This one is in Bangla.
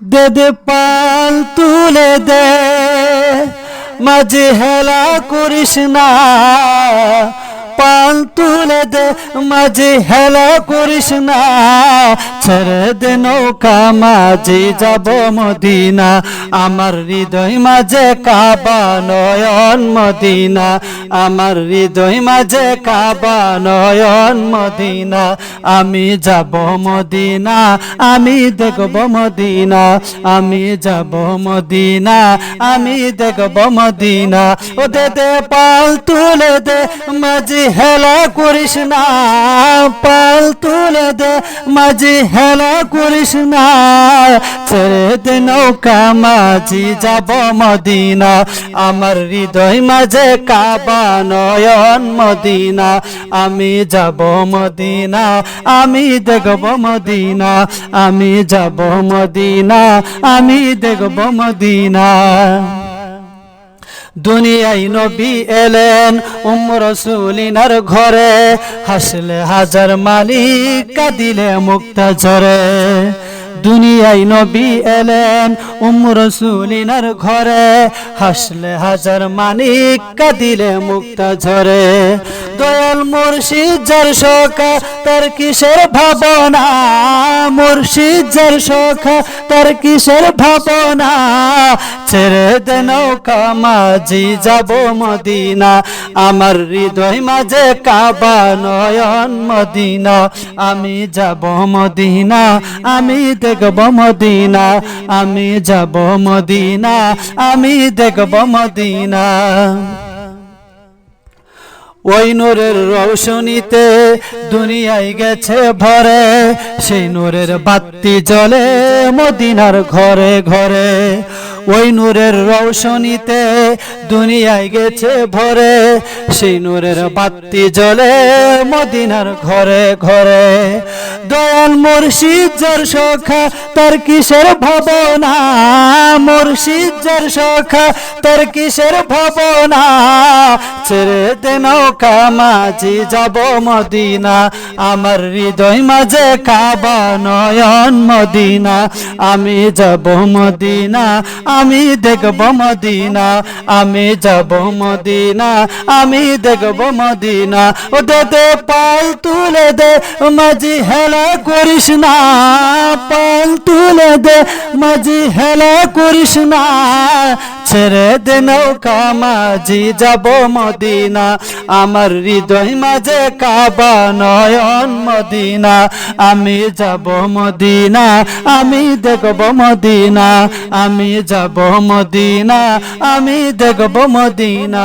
দে দে পাল তুলে দে, মাঝে হেলা করিস না। পাল তুলে দে, মাঝে হেলা করিস না। ছেড়ে দে নৌকা, মাঝে যাব মদিনা। আমার হৃদয় মাঝে কাবা নয়ন মদিনা। আমার হৃদয় মাঝে কাবা নয়ন মদিনা। আমি যাব মদিনা, আমি দেখব মদিনা। আমি যাব মদিনা, আমি দেখব মদিনা। ও দে দে পাল তুলে দে, মাঝে হেলা করিস না। পাল তুলে দে, মাঝে হেলা করিস না। ছেড়ে দে নৌকা, মাঝি যাব মদিনা। আমার হৃদয় মাঝে কাবা নয়ন মদিনা। আমি যাব মদিনা, আমি দেখব মদিনা। আমি যাব মদিনা, আমি দেখব মদিনা। দুনিয়ায় নবী এলেন রসুলিনার ঘরে, হাসলে হাজার মালিক, কাঁদিলে মুক্তা ঝরে। দুনিয়ায় নবী এলেন রসুলিনার ঘরে, হাসলে হাজার মালিক, কাঁদিলে মুক্তা ঝরে। দয়াল মুর্শিদ যার সখা, তার কিসের ভাবনা। মুর্শিদ যার সখা, তার কিসের ভাবনা। ছেড়ে দে নৌকা, মাঝি যাব মদিনা। আমার হৃদয় মাঝে কাবা নয়ন মদিনা। আমি যাব মদিনা, আমি দেখব মদিনা। আমি যাব মদিনা, আমি দেখব মদিনা। ওই নূরের রৌশনীতে দুনিয়ায় গেছে ভরে, সেই নূরের বাতি জ্বলে মদিনার ঘরে ঘরে। ওই নূরের রৌশনীতে দুনিয়ায় গেছে ভরে, সেই নূরের বাতি জ্বলে মদিনার ঘরে ঘরে। দয়াল মুর্শিদ যার সখা, তার কিসের ভাবনা। মুর্শিদ যার সখা, তার কিসের ভাবনা। ছেড়ে দে নৌকা, মাঝি যাব মদিনা। আমার হৃদয় মাঝে কাবা নয়ন মদিনা। আমি যাব মদিনা, আমি দেখব মদিনা। আমি যাব মদিনা, আমি দেখব মদিনা। ও দে দে পাল তুলে দে, মাঝি হেলা করিস না। পাল তুলে দে, মাঝি হেলা করিস না। ছেড়ে দে নৌকা, মাঝি যাব মদিনা। আমার হৃদয় মাঝে কাবা নয়ন মদিনা। আমি যাব মদিনা, আমি দেখব মদিনা। আমি যাব মদিনা, আমি দেখব মদিনা।